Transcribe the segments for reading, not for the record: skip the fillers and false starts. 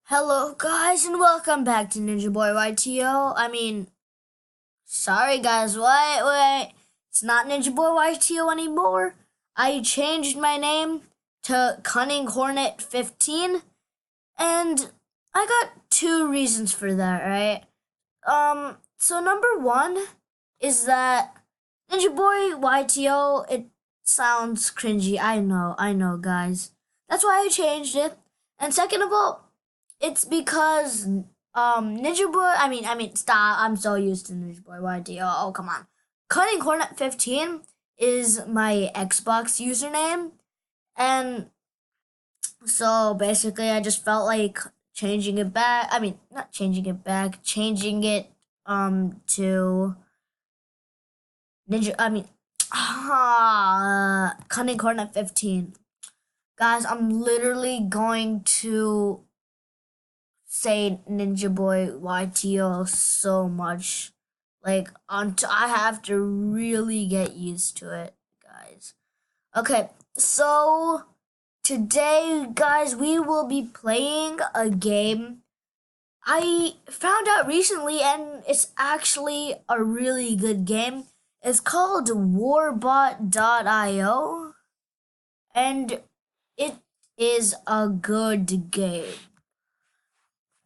Hello guys and welcome back to Ninja Boy YTO. Sorry guys, wait. It's not Ninja Boy YTO anymore. I changed my name to Cunning Hornet 15 and I got two reasons for that, right? So number one is that Ninja Boy YTO, it sounds cringy. I know guys. That's why I changed it. And second of all, it's because Ninja Boy. Stop. I'm so used to Ninja Boy YT. Oh, come on. Cunning Hornet 15 is my Xbox username, and so basically, I just felt like changing it back. Not changing it back. Changing it to Ninja. Cunning Hornet 15. Guys, I'm literally going to say Ninja Boy YTO so much. I have to really get used to it, guys. Okay, so today, guys, we will be playing a game I found out recently, and it's actually a really good game. It's called Warbot.io, and it is a good game.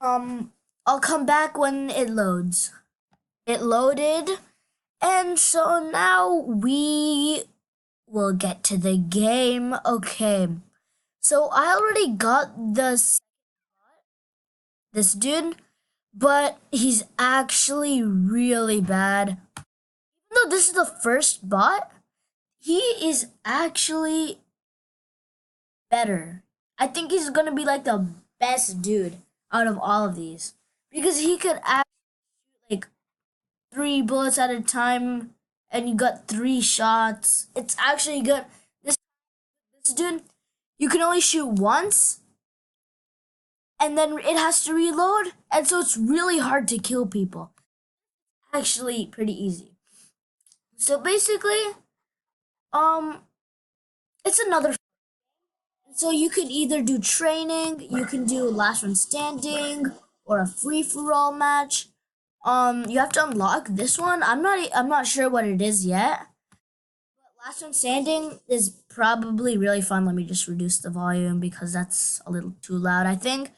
I'll come back when it loads. It loaded, and so now we will get to the game. Okay. So I already got this dude, but he's actually really bad. Even though this is the first bot, he is actually better. I think he's gonna be like the best dude out of all of these because he could actually like three bullets at a time, and you got three shots. It's actually good. This dude, you can only shoot once, and then it has to reload, and so it's really hard to kill people. Actually, pretty easy. So basically, um, it's another. So you can either do training, you can do last one standing, or a free for all match. You have to unlock this one. I'm not sure what it is yet. But last one standing is probably really fun. Let me just reduce the volume because that's a little too loud, I think.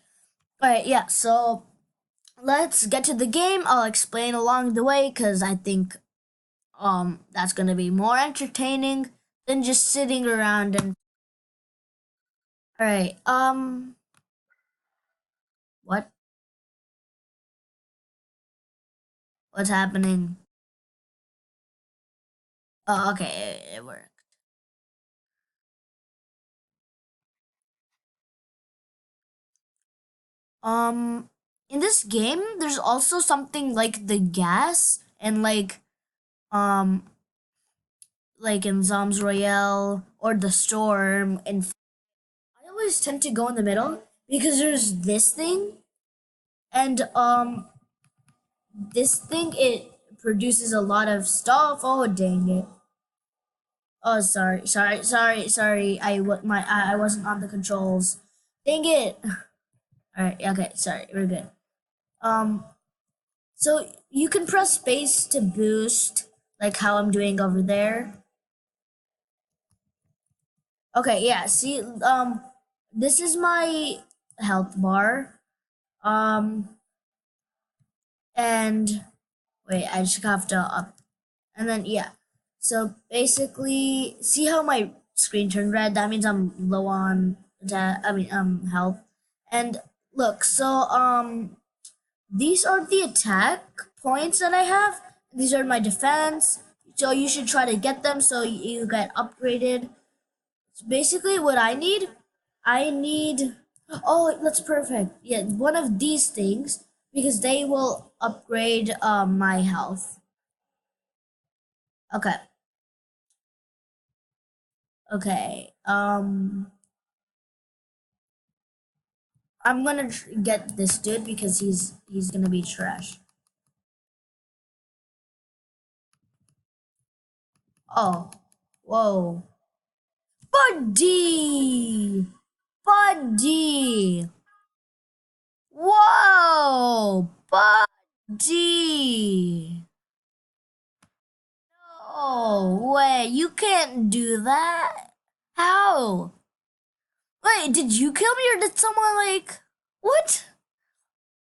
Alright, yeah, so let's get to the game. I'll explain along the way because I think that's gonna be more entertaining than just sitting around and alright, what? What's happening? Oh, okay, it worked. In this game, there's also something like the gas and um, like in Zombs Royale or the Storm. And I always tend to go in the middle because there's this thing, and this thing it produces a lot of stuff. Oh dang it! Oh sorry. I wasn't on the controls. Dang it! All right, okay, sorry, we're good. Um, So you can press space to boost, like how I'm doing over there. Okay, yeah. See, this is my health bar. Um, and wait, I just have to up, and then yeah. So basically, see how my screen turned red? That means I'm low on that. Health. And look, so these are the attack points that I have. These are my defense. So you should try to get them so you get upgraded. So basically, what I need. Oh, that's perfect. Yeah, one of these things because they will upgrade my health. Okay. Okay. I'm gonna get this dude because he's gonna be trash. Oh, whoa, buddy. No, buddy. No way. You can't do that. How? Wait, did you kill me or did someone like. What?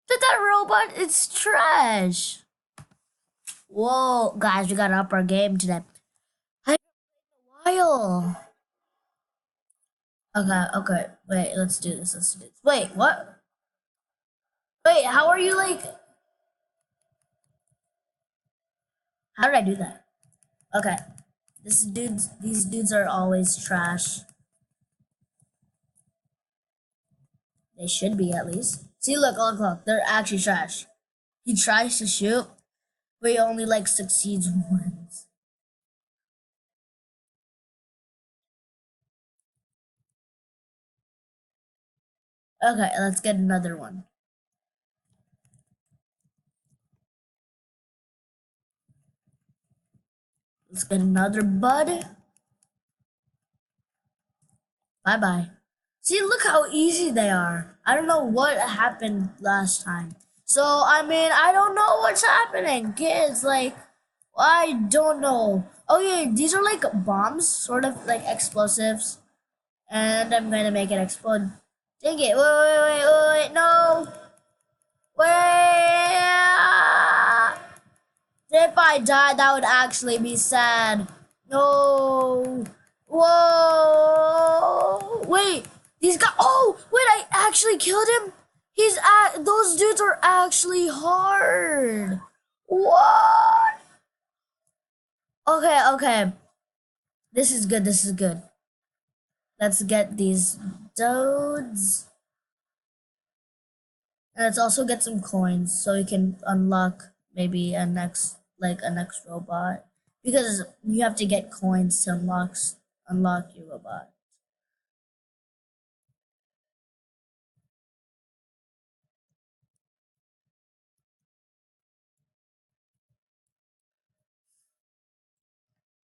Did that robot? It's trash. Whoa, guys, we gotta up our game today. I while. Okay. Wait, let's do this. Let's do this. Wait, what? Wait, how are you like? How did I do that? Okay. These dudes are always trash. They should be at least. See, look. They're actually trash. He tries to shoot, but he only like succeeds once. Okay, let's get another one. Let's get another bud. Bye bye. See, look how easy they are. I don't know what happened last time. So, I mean, I don't know what's happening. Kids, like, I don't know. Oh, yeah, these are like bombs, sort of like explosives. And I'm gonna make it explode. Dang it. Wait, no. Wait. If I died, that would actually be sad. No. Whoa. Wait. These guys. Oh, wait, I actually killed him. Those dudes are actually hard. What? Okay. This is good. Let's get these dudes. And let's also get some coins so we can unlock maybe a next robot. Because you have to get coins to unlock your robot.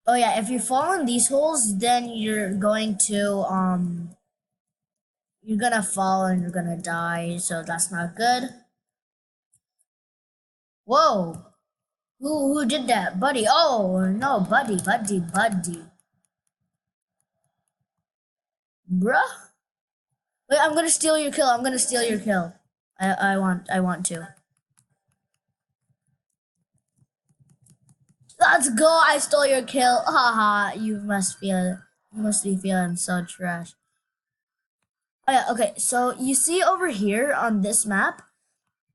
Oh yeah, if you fall in these holes, then you're gonna fall and you're gonna die, so that's not good. Whoa. Who did that? Buddy. Oh no, buddy. Bruh. Wait, I'm gonna steal your kill. I want to. Let's go! I stole your kill. Haha, you must be feeling so trash. Oh yeah, okay, so you see over here on this map,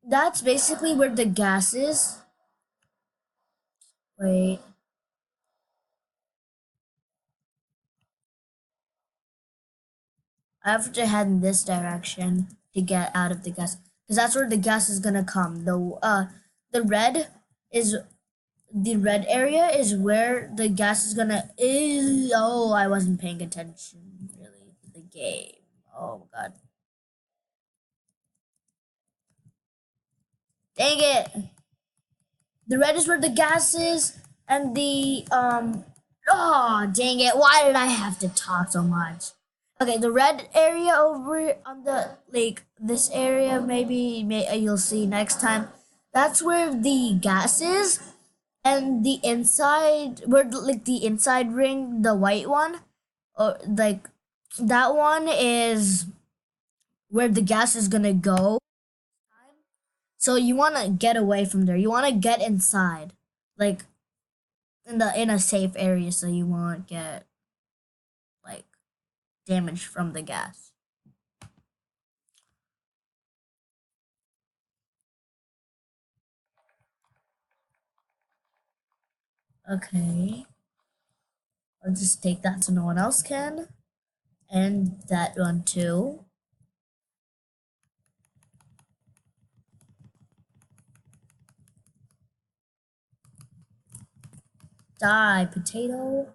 that's basically where the gas is. Wait. I have to head in this direction to get out of the gas. Because that's where the gas is gonna come. The red is the red area is where the gas is gonna. Oh, I wasn't paying attention really to the game. Oh god, dang it! The red is where the gas is, and the. Oh dang it! Why did I have to talk so much? Okay, the red area over on the like this area you'll see next time. That's where the gas is, and the inside where like the inside ring, the white one, or like that one is where the gas is gonna go. So you want to get away from there. You want to get inside, like in a safe area, so you won't get like damaged from the gas. Okay, I'll just take that so no one else can, and that one too. Die, potato.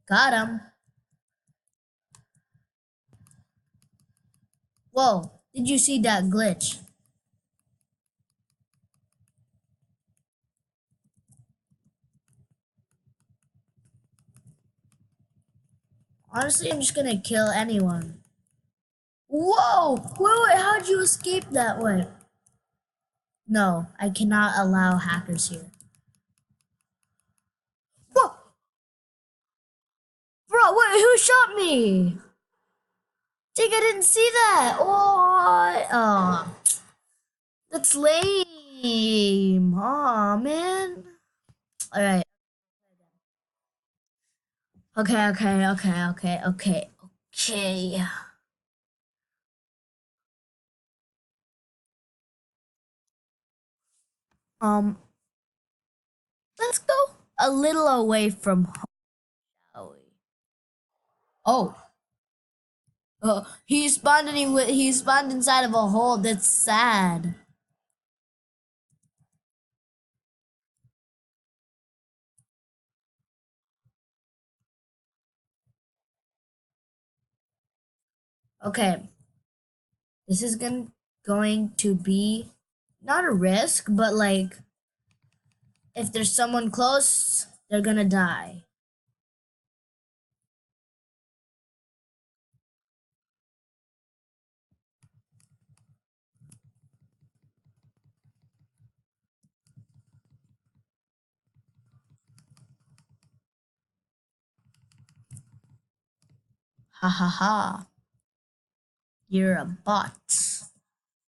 Got him. Whoa, did you see that glitch? Honestly, I'm just gonna kill anyone. Whoa! Wait, how'd you escape that way? No, I cannot allow hackers here. Whoa! Bro, wait, who shot me? Think I didn't see that. What? Oh, that's lame. Aw, man. Alright. Okay. Um, let's go a little away from home, shall we? Oh. He spawned inside of a hole. That's sad. Okay, this is going to be not a risk, but like if there's someone close, they're gonna die. Ha ha ha. You're a bot.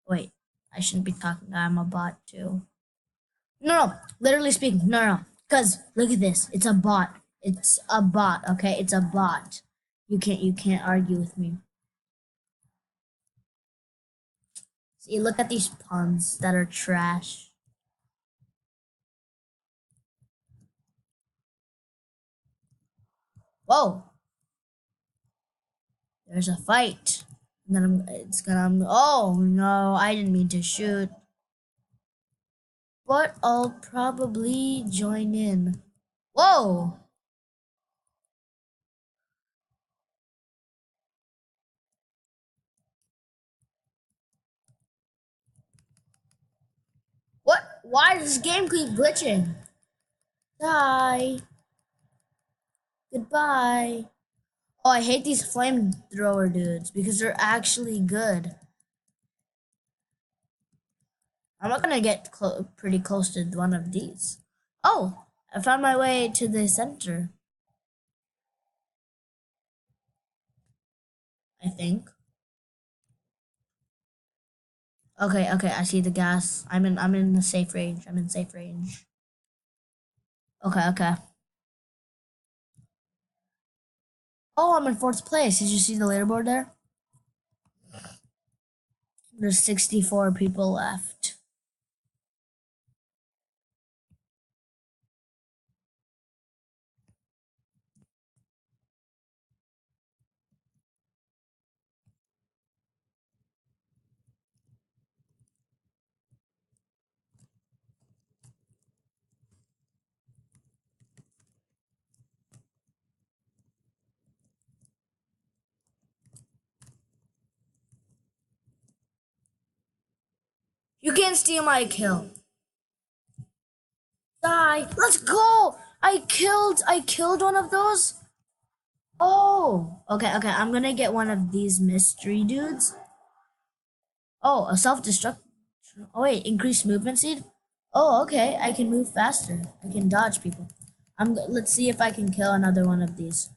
Wait, I shouldn't be talking. I'm a bot too. No, literally speaking. No. Cause look at this. It's a bot. It's a bot. Okay, it's a bot. You can't argue with me. See, look at these puns that are trash. Whoa, there's a fight. And then oh no, I didn't mean to shoot. But I'll probably join in. Whoa! What? Why does this game keep glitching? Die. Goodbye. Oh, I hate these flamethrower dudes because they're actually good. I'm not gonna get pretty close to one of these. Oh, I found my way to the center. I think. Okay, I see the gas. I'm in the safe range. I'm in safe range. Okay. Oh, I'm in fourth place. Did you see the leaderboard there? There's 64 people left. You can't steal my kill. Die. Let's go. I killed one of those. Oh. Okay. I'm gonna get one of these mystery dudes. Oh, a self-destruct. Oh wait, increased movement speed. Oh, okay. I can move faster. I can dodge people. Let's see if I can kill another one of these.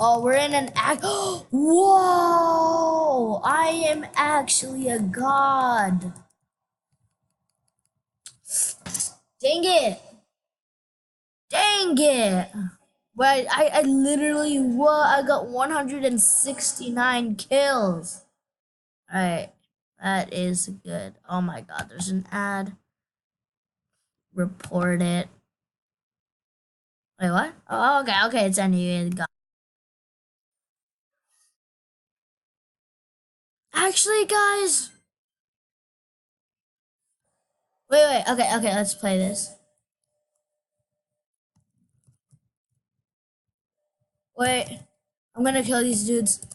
Oh, we're in an act. Whoa! I am actually a god. Dang it! Dang it! But I literally what? I got 169 kills. Alright, that is good. Oh my god, there's an ad. Report it. Wait, what? Oh, okay, it's anyway. Actually, guys. Wait. Okay, let's play this. Wait, I'm gonna kill these dudes.